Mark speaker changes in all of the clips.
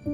Speaker 1: Hello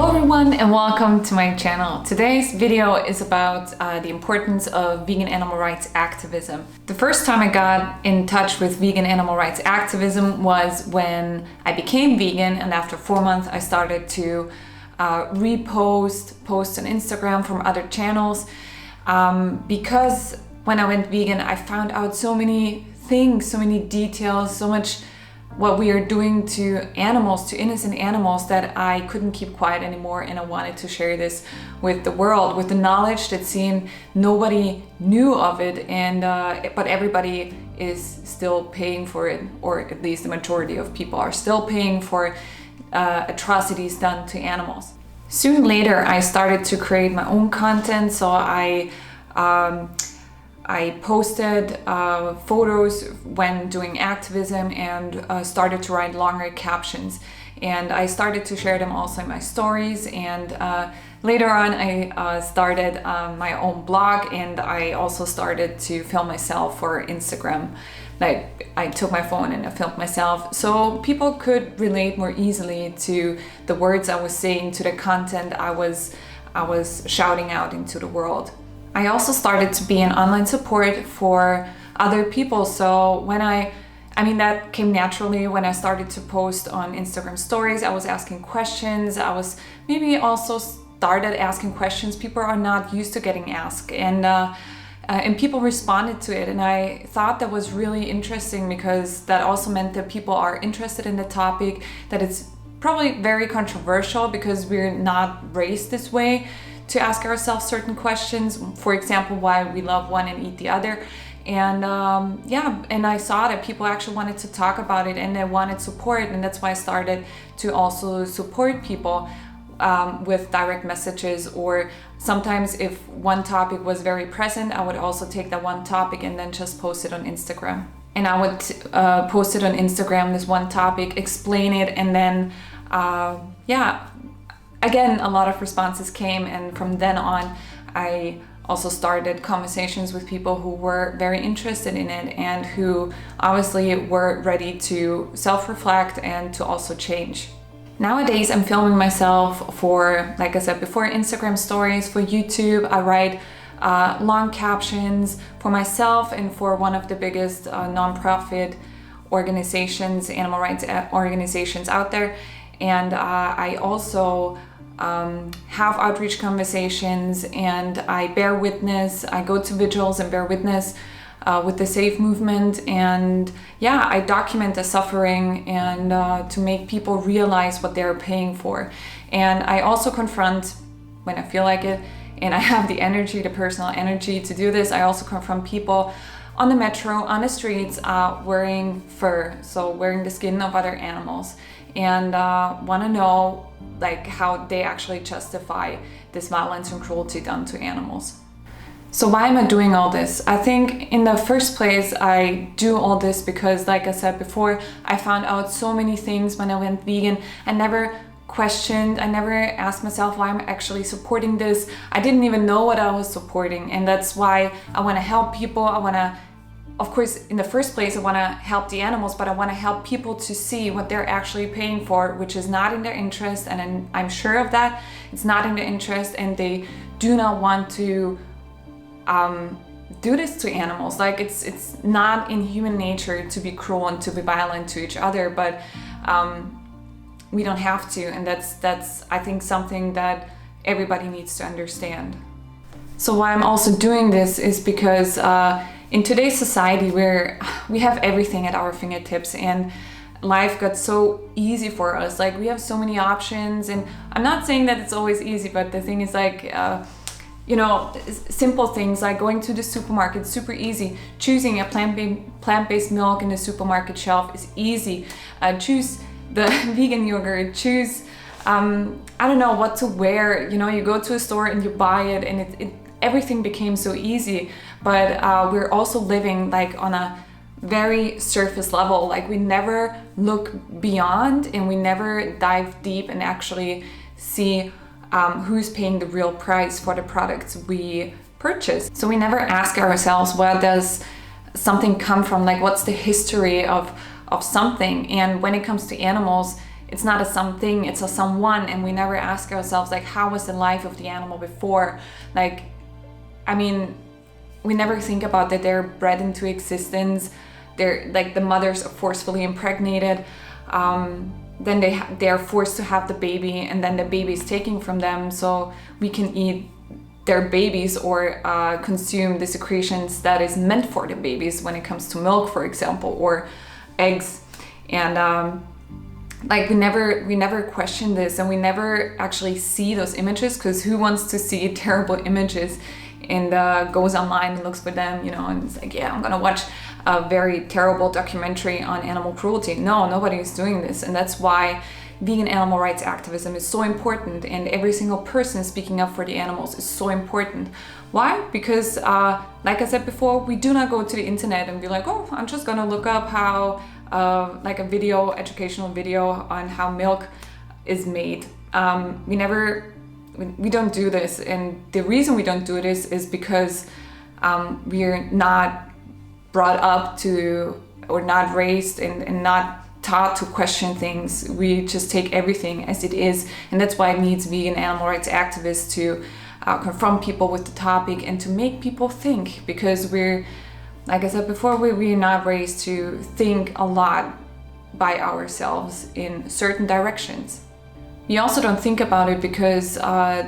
Speaker 1: everyone and welcome to my channel. Today's video is about the importance of vegan animal rights activism. The first time I got in touch with vegan animal rights activism was when I became vegan, and after 4 months I started to posts on Instagram from other channels because when I went vegan I found out so many things, so many details, so much what we are doing to animals, to innocent animals, that I couldn't keep quiet anymore, and I wanted to share this with the world, with the knowledge that seemed nobody knew of it, and but everybody is still paying for it, or at least the majority of people are still paying for atrocities done to animals. Soon later I started to create my own content, so I posted photos when doing activism and started to write longer captions, and I started to share them also in my stories, and later on I started my own blog, and I also started to film myself for Instagram. Like, I took my phone and I filmed myself so people could relate more easily to the words I was saying, to the content I was shouting out into the world. I also started to be an online support for other people. So when I mean that came naturally when I started to post on Instagram stories. I was asking questions. I was maybe also started asking questions people are not used to getting asked, and people responded to it, and I thought that was really interesting because that also meant that people are interested in the topic, that it's probably very controversial because we're not raised this way to ask ourselves certain questions. For example, why we love one and eat the other. And and I saw that people actually wanted to talk about it and they wanted support, and that's why I started to also support people with direct messages, or sometimes if one topic was very present, I would also take that one topic and then just post it on Instagram. And I would post it on Instagram, this one topic, explain it, and then again, a lot of responses came, and from then on, I also started conversations with people who were very interested in it and who obviously were ready to self-reflect and to also change. Nowadays, I'm filming myself for, like I said before, Instagram stories, for YouTube. I write long captions for myself and for one of the biggest nonprofit organizations, animal rights organizations out there. And I also have outreach conversations, and I bear witness. I go to vigils and bear witness with the SAFE movement, and I document the suffering and to make people realize what they're paying for. And I also confront, when I feel like it, and I have the energy, the personal energy to do this, I also confront people on the metro, on the streets, wearing fur, so wearing the skin of other animals, and want to know like how they actually justify this violence and cruelty done to animals. So why am I doing all this? I think in the first place I do all this because, like I said before, I found out so many things when I went vegan. I never questioned, I never asked myself why I'm actually supporting this. I didn't even know what I was supporting, and that's why I want to help people. I want to, of course, in the first place, I want to help the animals, but I want to help people to see what they're actually paying for, which is not in their interest, and I'm sure of that. It's not in their interest, and they do not want to do this to animals. Like, it's not in human nature to be cruel and to be violent to each other, but we don't have to, and that's I think something that everybody needs to understand. So why I'm also doing this is because in today's society where we have everything at our fingertips and life got so easy for us, like we have so many options, and I'm not saying that it's always easy, but the thing is, like simple things like going to the supermarket, super easy. Choosing a plant-based milk in the supermarket shelf is easy. Choose the vegan yogurt, choose I don't know what to wear. You know, you go to a store and you buy it, and everything became so easy. But we're also living like on a very surface level. Like we never look beyond, and we never dive deep and actually see who's paying the real price for the products we purchase. So we never ask ourselves, where does something come from? Like, what's the history of something? And when it comes to animals, it's not a something, it's a someone. And we never ask ourselves, like, how was the life of the animal before? Like, I mean, we never think about that they're bred into existence. They're like, the mothers are forcefully impregnated. Then they are forced to have the baby, and then the baby is taken from them so we can eat their babies or consume the secretions that is meant for the babies when it comes to milk, for example, or eggs. And like we never question this, and we never actually see those images, because who wants to see terrible images and goes online and looks for them, you know, and it's like, yeah, I'm gonna watch a very terrible documentary on animal cruelty. No, nobody is doing this. And that's why vegan animal rights activism is so important, and every single person speaking up for the animals is so important. Why? Because like I said before, we do not go to the internet and be like, oh, I'm just gonna look up how like a video, educational video on how milk is made. We don't do this, and the reason we don't do this is because we're not brought up to, or not raised and not taught to question things. We just take everything as it is, and that's why it needs vegan animal rights activists to confront people with the topic and to make people think, because we're, like I said before, we're not raised to think a lot by ourselves in certain directions. We also don't think about it because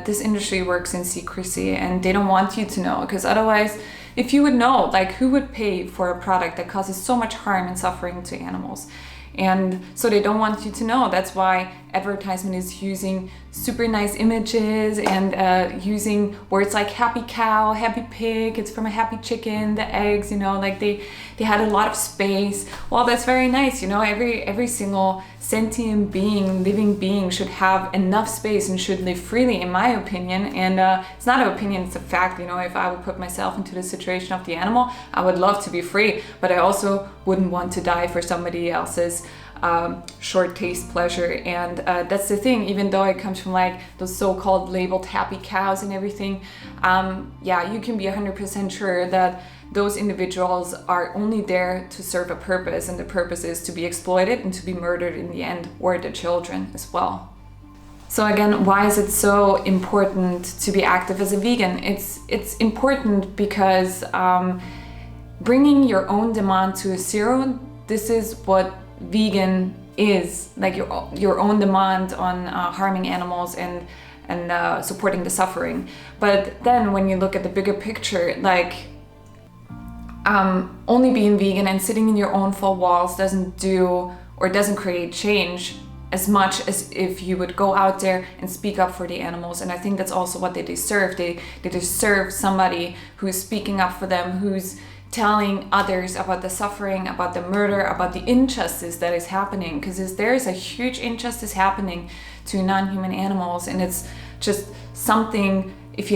Speaker 1: this industry works in secrecy, and they don't want you to know, because otherwise, if you would know, like, who would pay for a product that causes so much harm and suffering to animals? And so they don't want you to know. That's why advertisement is using super nice images and using words like happy cow, happy pig, it's from a happy chicken, the eggs, you know, like they had a lot of space. Well, that's very nice, you know, every single sentient being, living being should have enough space and should live freely, in my opinion. And it's not an opinion, it's a fact. You know, if I would put myself into the situation of the animal, I would love to be free, but I also wouldn't want to die for somebody else's short taste pleasure. And that's the thing, even though it comes from like those so-called labeled happy cows and everything, yeah, you can be 100% sure that those individuals are only there to serve a purpose, and the purpose is to be exploited and to be murdered in the end, or the children as well. So again, why is it so important to be active as a vegan? It's important because bringing your own demand to a zero, this is what vegan is, like your own demand on harming animals and supporting the suffering. But then when you look at the bigger picture, like only being vegan and sitting in your own four walls doesn't do or doesn't create change as much as if you would go out there and speak up for the animals. And I think that's also what they deserve. They deserve somebody who's speaking up for them, who's telling others about the suffering, about the murder, about the injustice that is happening, because there is a huge injustice happening to non-human animals, and it's just something, if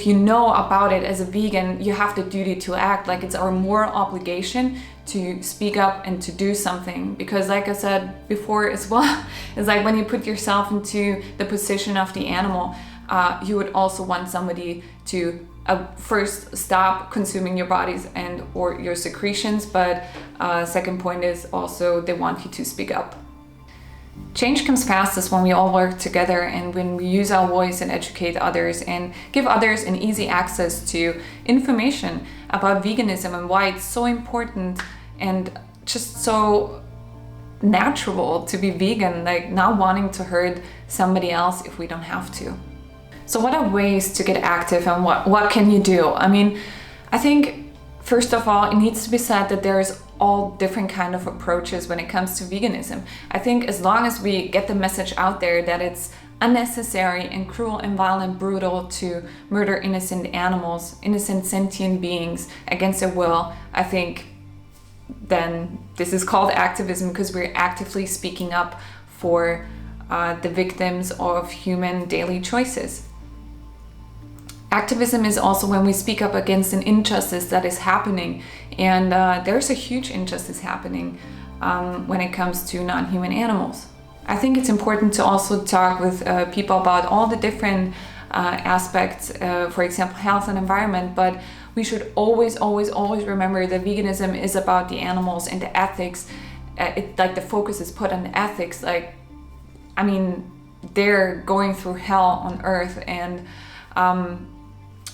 Speaker 1: you know about it as a vegan, you have the duty to act. Like, it's our moral obligation to speak up and to do something, because like I said before as well, it's like when you put yourself into the position of the animal, you would also want somebody to first stop consuming your bodies and or your secretions, but second point is also they want you to speak up. Change comes fastest when we all work together and when we use our voice and educate others and give others an easy access to information about veganism and why it's so important and just so natural to be vegan, like not wanting to hurt somebody else if we don't have to. So what are ways to get active, and what can you do? I mean, I think first of all, it needs to be said that there's all different kind of approaches when it comes to veganism. I think as long as we get the message out there that it's unnecessary and cruel and violent, brutal to murder innocent animals, innocent sentient beings against their will, I think then this is called activism, because we're actively speaking up for the victims of human daily choices. Activism is also when we speak up against an injustice that is happening, and there's a huge injustice happening when it comes to non-human animals. I think it's important to also talk with people about all the different aspects, for example, health and environment, but we should always remember that veganism is about the animals and the ethics. Like the focus is put on the ethics. Like, I mean, they're going through hell on earth, and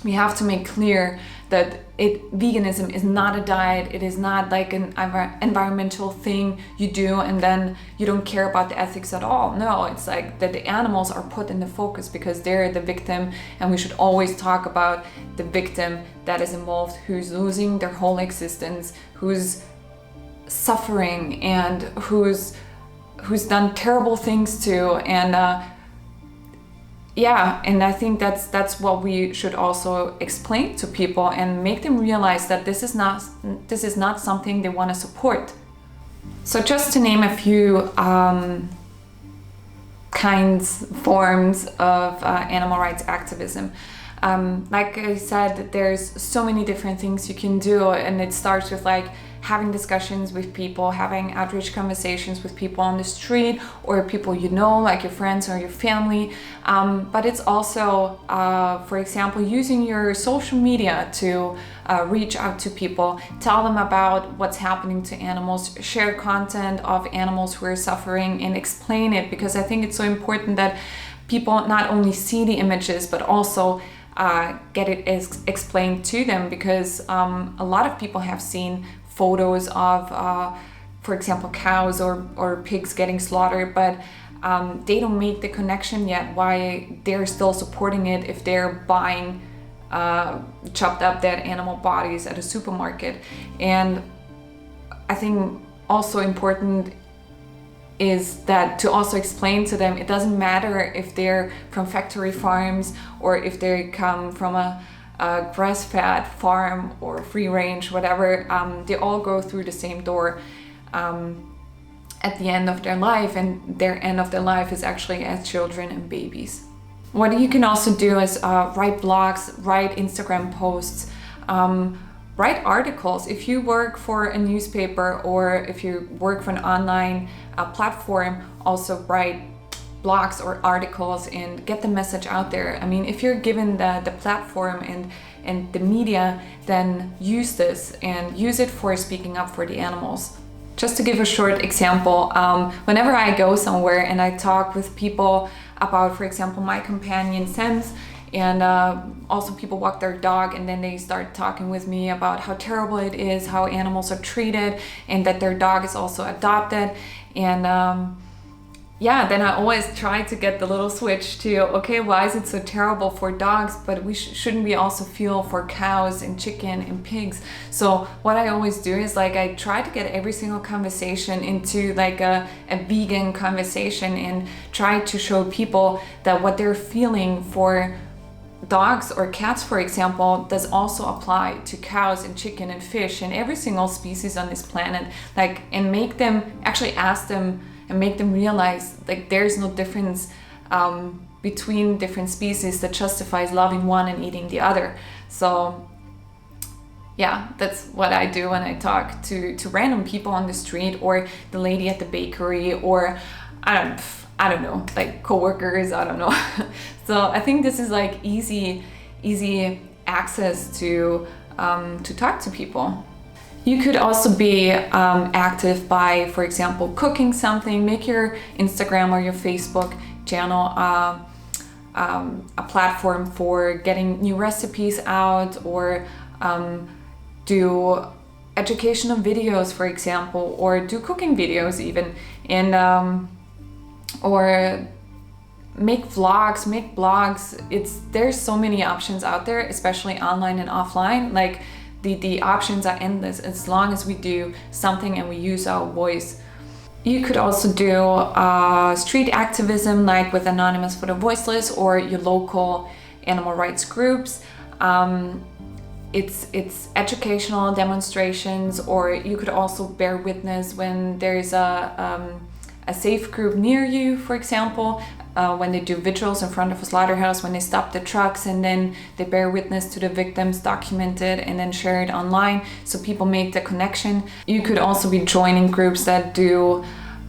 Speaker 1: we have to make clear that veganism is not a diet. It is not like an environmental thing you do and then you don't care about the ethics at all. No, it's like that the animals are put in the focus because they're the victim, and we should always talk about the victim that is involved, who's losing their whole existence, who's suffering, and who's done terrible things to, and and I think that's what we should also explain to people and make them realize that this is not something they want to support. So just to name a few forms of animal rights activism. Like I said, there's so many different things you can do, and it starts with like having discussions with people, having outreach conversations with people on the street or people you know, like your friends or your family. But it's also, for example, using your social media to reach out to people, tell them about what's happening to animals, share content of animals who are suffering and explain it, because I think it's so important that people not only see the images but also get it explained to them, because a lot of people have seen photos of, for example, cows or pigs getting slaughtered, but they don't make the connection yet why they're still supporting it if they're buying chopped up dead animal bodies at a supermarket. And I think also important is that to also explain to them it doesn't matter if they're from factory farms or if they come from a grass-fed farm or free range, whatever. They all go through the same door at the end of their life, and their end of their life is actually as children and babies. What you can also do is write blogs, write Instagram posts, write articles. If you work for a newspaper or if you work for an online platform, also write blogs or articles and get the message out there. I mean, if you're given the platform and the media, then use this and use it for speaking up for the animals. Just to give a short example, whenever I go somewhere and I talk with people about, for example, my companion Sense, and also people walk their dog and then they start talking with me about how terrible it is, how animals are treated, and that their dog is also adopted. And then I always try to get the little switch to, okay, why is it so terrible for dogs, but shouldn't we also feel for cows and chicken and pigs? So what I always do is like I try to get every single conversation into like a vegan conversation and try to show people that what they're feeling for dogs or cats, for example, does also apply to cows and chicken and fish and every single species on this planet. Like, and make them actually ask them and make them realize like there's no difference between different species that justifies loving one and eating the other. So yeah, that's what I do when I talk to random people on the street or the lady at the bakery, or I don't know, like coworkers, I don't know. So I think this is like easy access to talk to people. You could also be active by, for example, cooking something. Make your Instagram or your Facebook channel a platform for getting new recipes out, or do educational videos, for example, or do cooking videos even, and or make vlogs, make blogs. There's so many options out there, especially online and offline. Like the options are endless as long as we do something and we use our voice. You could also do street activism, like with Anonymous for the Voiceless or your local animal rights groups. It's educational demonstrations, or you could also bear witness when there's a a safe group near you, for example, when they do vigils in front of a slaughterhouse, when they stop the trucks and then they bear witness to the victims, document it, and then share it online so people make the connection. You could also be joining groups that do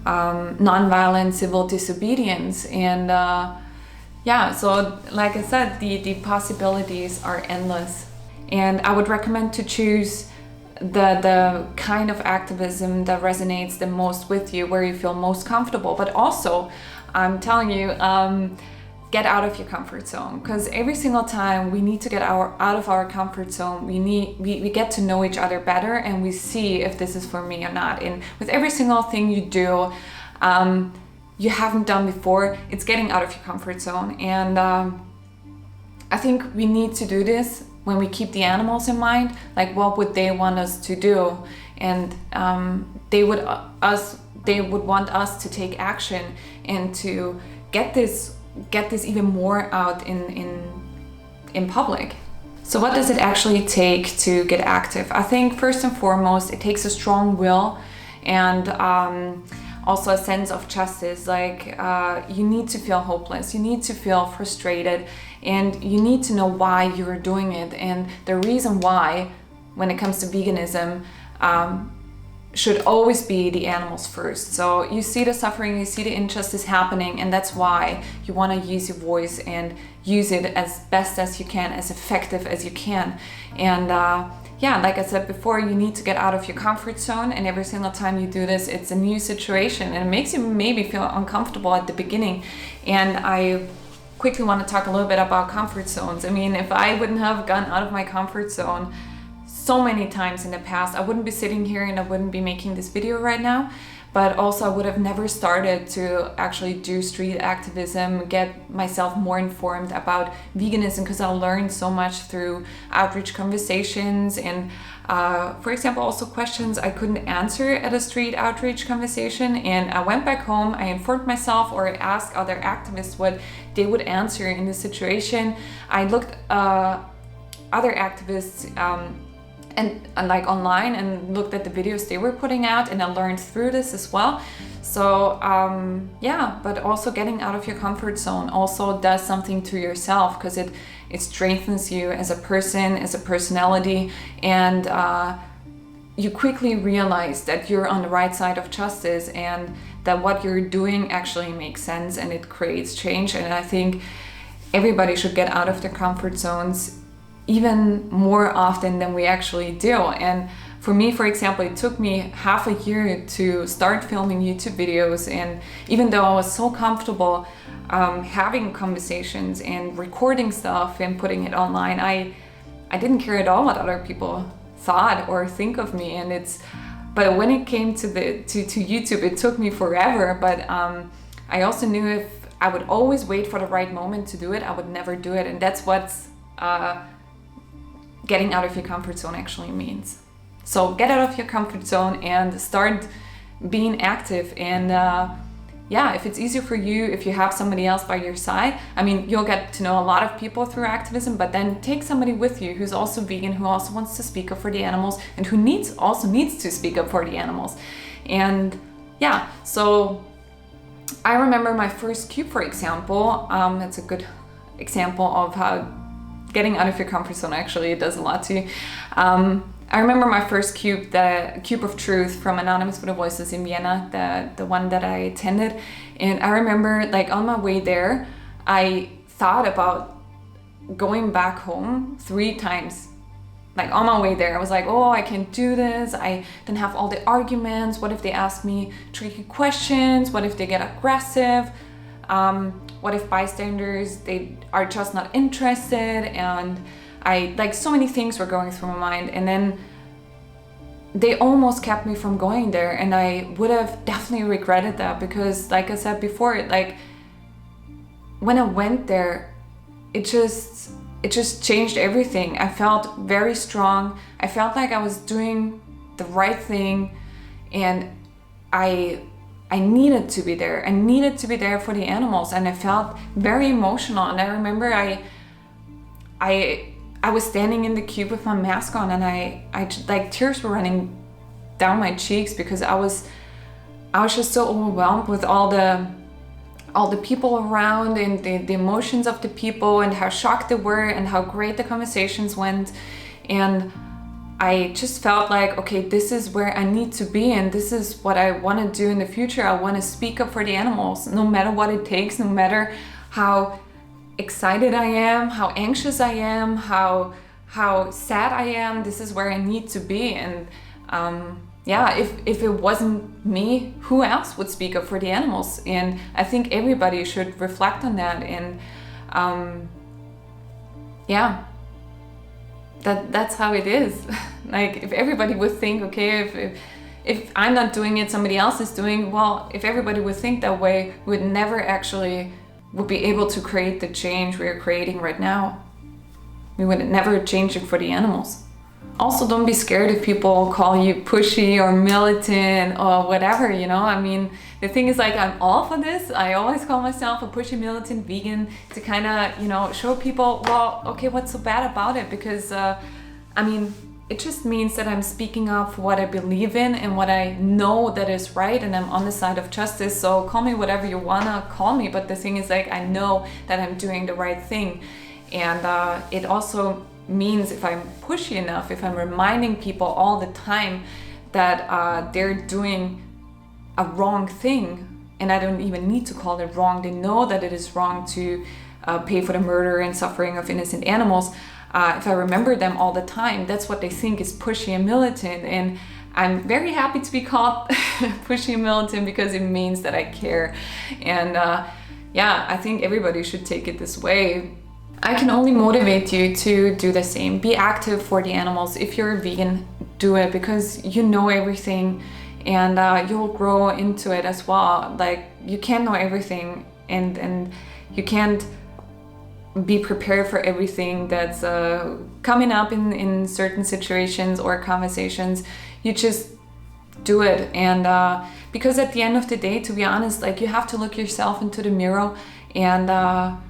Speaker 1: nonviolent civil disobedience. And yeah, so like I said, the possibilities are endless. And I would recommend to choose the kind of activism that resonates the most with you, where you feel most comfortable. But also, I'm telling you, get out of your comfort zone, because every single time we need to get out of our comfort zone, we get to know each other better, and we see if this is for me or not. And with every single thing you do, you haven't done before, it's getting out of your comfort zone. And I think we need to do this when we keep the animals in mind, like what would they want us to do? And they would want us to take action and to get this even more out in public. So what does it actually take to get active? I think first and foremost, it takes a strong will and also a sense of justice. Like you need to feel hopeless, you need to feel frustrated, and you need to know why you're doing it. And the reason why, when it comes to veganism, should always be the animals first. So you see the suffering, you see the injustice happening, and that's why you want to use your voice and use it as best as you can, as effective as you can. And yeah, like I said before, you need to get out of your comfort zone, and every single time you do this, it's a new situation, and it makes you maybe feel uncomfortable at the beginning. And I quickly want to talk a little bit about comfort zones. I mean, if I wouldn't have gone out of my comfort zone so many times in the past, I wouldn't be sitting here and I wouldn't be making this video right now. But also I would have never started to actually do street activism, get myself more informed about veganism, because I learned so much through outreach conversations and for example, also questions I couldn't answer at a street outreach conversation. And I went back home, I informed myself, or I asked other activists what they would answer in this situation. I looked other activists and like online and looked at the videos they were putting out, and I learned through this as well. So yeah, but also getting out of your comfort zone also does something to yourself, because it strengthens you as a person, as a personality, and you quickly realize that you're on the right side of justice and that what you're doing actually makes sense and it creates change. And I think everybody should get out of their comfort zones even more often than we actually do. And for me, for example, it took me half a year to start filming YouTube videos, and even though I was so comfortable having conversations and recording stuff and putting it online, I didn't care at all what other people thought or think of me. And but when it came to YouTube, it took me forever. But I also knew if I would always wait for the right moment to do it, I would never do it. And that's what's getting out of your comfort zone actually means. So get out of your comfort zone and start being active. And yeah, if it's easier for you, if you have somebody else by your side, I mean, you'll get to know a lot of people through activism, but then take somebody with you who's also vegan, who also wants to speak up for the animals, and who also needs to speak up for the animals. And yeah, so I remember my first cube, for example. That's a good example of how getting out of your comfort zone actually does a lot to you. I remember my first cube, the Cube of Truth from Anonymous for the Voiceless in Vienna, the one that I attended. And I remember, like, on my way there, I thought about going back home 3 times. Like, on my way there, I was like, oh, I can't do this. I don't have all the arguments. What if they ask me tricky questions? What if they get aggressive? What if bystanders, they are just not interested? And like, so many things were going through my mind. And then they almost kept me from going there. And I would have definitely regretted that, because like I said before, like, when I went there, it just changed everything. I felt very strong. I felt like I was doing the right thing, and I needed to be there. I needed to be there for the animals, and I felt very emotional. And I remember I was standing in the cube with my mask on, and I like, tears were running down my cheeks, because I was I was just so overwhelmed with all the people around and the emotions of the people and how shocked they were and how great the conversations went. And I just felt like, okay, this is where I need to be, and this is what I want to do in the future. I want to speak up for the animals, no matter what it takes, no matter how excited I am, how anxious I am, how sad I am. This is where I need to be. And yeah, if it wasn't me, who else would speak up for the animals? And I think everybody should reflect on that. And yeah, that's how it is. Like, if everybody would think, okay, if I'm not doing it, somebody else is doing, well, if everybody would think that way, we would never actually would be able to create the change we're creating right now. We would never change it for the animals. Also, don't be scared if people call you pushy or militant or whatever, you know. I mean, the thing is, like, I'm all for this. I always call myself a pushy militant vegan to kind of, you know, show people, well, okay, what's so bad about it? Because, I mean, it just means that I'm speaking up for what I believe in and what I know that is right, and I'm on the side of justice. So call me whatever you wanna call me, but the thing is, like, I know that I'm doing the right thing. And it also means, if I'm pushy enough, if I'm reminding people all the time that they're doing a wrong thing, and I don't even need to call it wrong, they know that it is wrong to pay for the murder and suffering of innocent animals. If I remember them all the time, that's what they think is pushy and militant. And I'm very happy to be called pushy and militant, because it means that I care. And yeah, I think everybody should take it this way. I can only motivate you to do the same. Be active for the animals. If you're a vegan, do it, because you know everything, and you'll grow into it as well. Like, you can't know everything, and you can't be prepared for everything that's coming up in certain situations or conversations. You just do it. And because at the end of the day, to be honest, like, you have to look yourself into the mirror and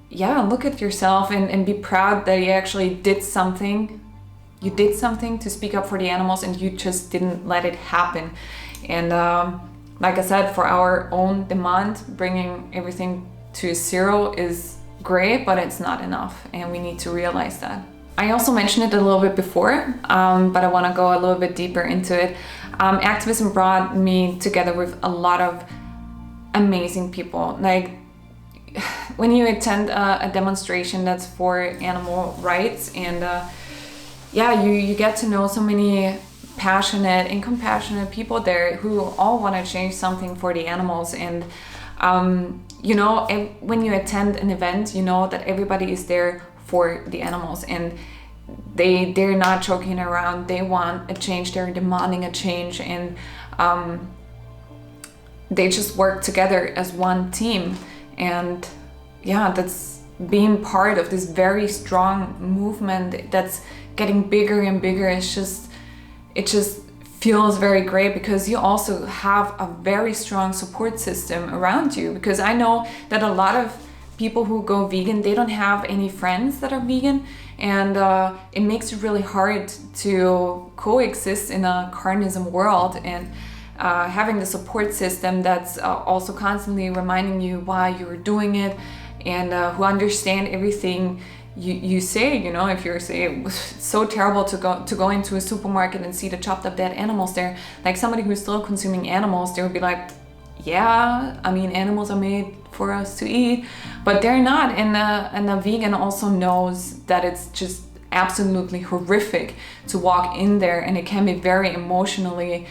Speaker 1: yeah, look at yourself and be proud that you actually did something. You did something to speak up for the animals, and you just didn't let it happen. And like I said, for our own demand, bringing everything to zero is great, but it's not enough, and we need to realize that. I also mentioned it a little bit before, but I want to go a little bit deeper into it. Activism brought me together with a lot of amazing people. Like, when you attend a demonstration that's for animal rights, and yeah, you get to know so many passionate and compassionate people there who all want to change something for the animals. And you know, when you attend an event, you know that everybody is there for the animals, and they're not joking around. They want a change. They're demanding a change, and they just work together as one team. And yeah, that's being part of this very strong movement that's getting bigger and bigger. It just feels very great, because you also have a very strong support system around you. Because I know that a lot of people who go vegan, they don't have any friends that are vegan, and it makes it really hard to coexist in a carnism world. And having the support system that's also constantly reminding you why you're doing it, and who understand everything you say. You know, if you're saying it's so terrible to go into a supermarket and see the chopped up dead animals there, like, somebody who's still consuming animals, they would be like, yeah, I mean, animals are made for us to eat, but they're not. And a vegan also knows that it's just absolutely horrific to walk in there, and it can be very emotionally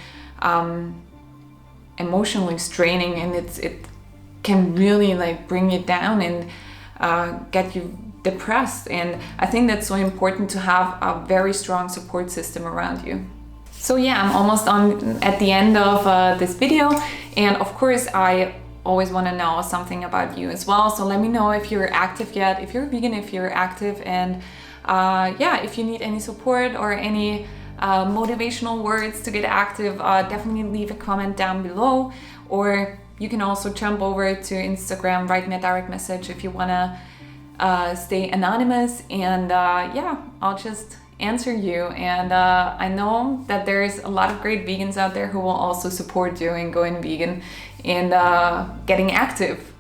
Speaker 1: straining, and it can really, like, bring you down and get you depressed. And I think that's so important to have a very strong support system around you. So yeah, I'm almost at the end of this video, and of course I always want to know something about you as well. So let me know if you're active yet, if you're vegan, if you're active, and yeah, if you need any support or any motivational words to get active, definitely leave a comment down below, or you can also jump over to Instagram, write me a direct message if you want to stay anonymous. And yeah, I'll just answer you. And I know that there's a lot of great vegans out there who will also support you in going vegan and getting active,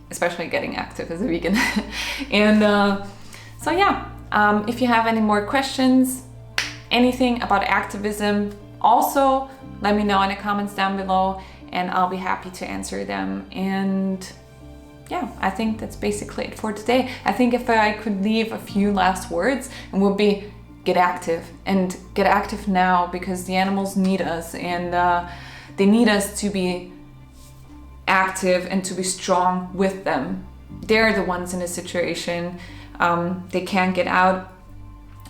Speaker 1: especially getting active as a vegan. And so yeah, if you have any more questions, anything about activism, also let me know in the comments down below and I'll be happy to answer them. And yeah, I think that's basically it for today. I think if I could leave a few last words, it would be get active, and get active now, because the animals need us, and they need us to be active and to be strong with them. They're the ones in a situation they can't get out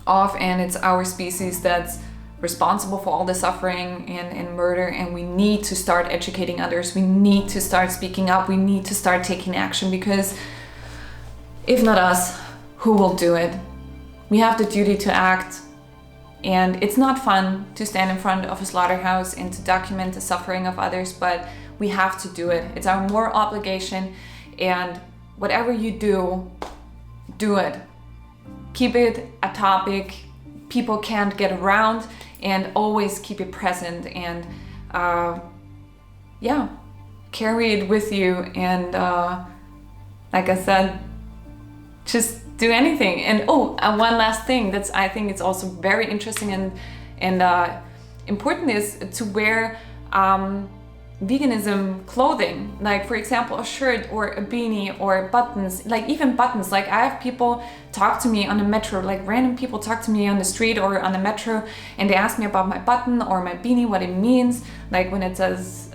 Speaker 1: of, and it's our species that's responsible for all the suffering and murder, and we need to start educating others. We need to start speaking up. We need to start taking action, because if not us, who will do it? We have the duty to act, and it's not fun to stand in front of a slaughterhouse and to document the suffering of others, but we have to do it. It's our moral obligation, and whatever you do, do it. Keep it a topic people can't get around, and always keep it present, and yeah, carry it with you. And like I said, just do anything. And one last thing that's, I think it's also very interesting and important, is to wear veganism clothing, like for example a shirt or a beanie or buttons, like even buttons. Like I have people talk to me on the metro, like random people talk to me on the street or on the metro, and they ask me about my button or my beanie, what it means, like when it says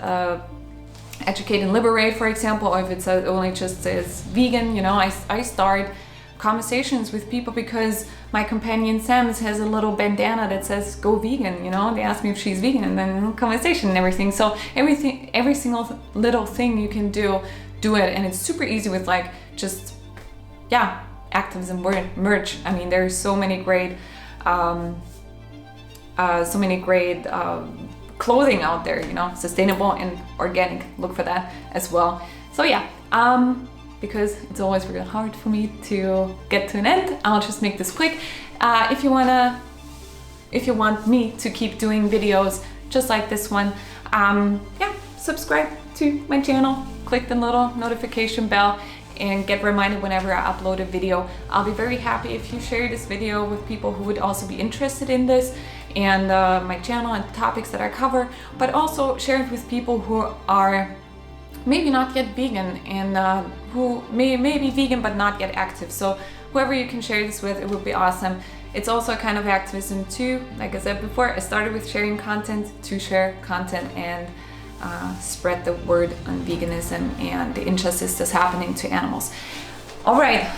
Speaker 1: educate and liberate, for example, or if it says only just says vegan. You know, I start conversations with people because my companion Sam's has a little bandana that says go vegan. You know, they ask me if she's vegan, and then conversation and everything. So every single little thing you can do it, and it's super easy with like just activism merch. I mean, there's so many great clothing out there, you know, sustainable and organic. Look for that as well. So yeah, because it's always really hard for me to get to an end, I'll just make this quick. If you want me to keep doing videos just like this one, subscribe to my channel, click the little notification bell, and get reminded whenever I upload a video. I'll be very happy if you share this video with people who would also be interested in this and my channel and the topics that I cover, but also share it with people who are maybe not yet vegan, and who may be vegan but not yet active. So whoever you can share this with, it would be awesome. It's also a kind of activism too. Like I said before, I started with sharing content to share content and spread the word on veganism and the injustice that's happening to animals. All right,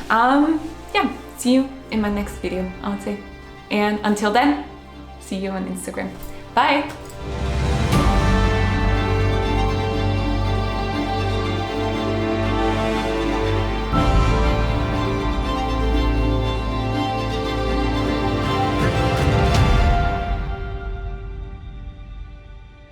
Speaker 1: see you in my next video, I would say. And until then, see you on Instagram. Bye.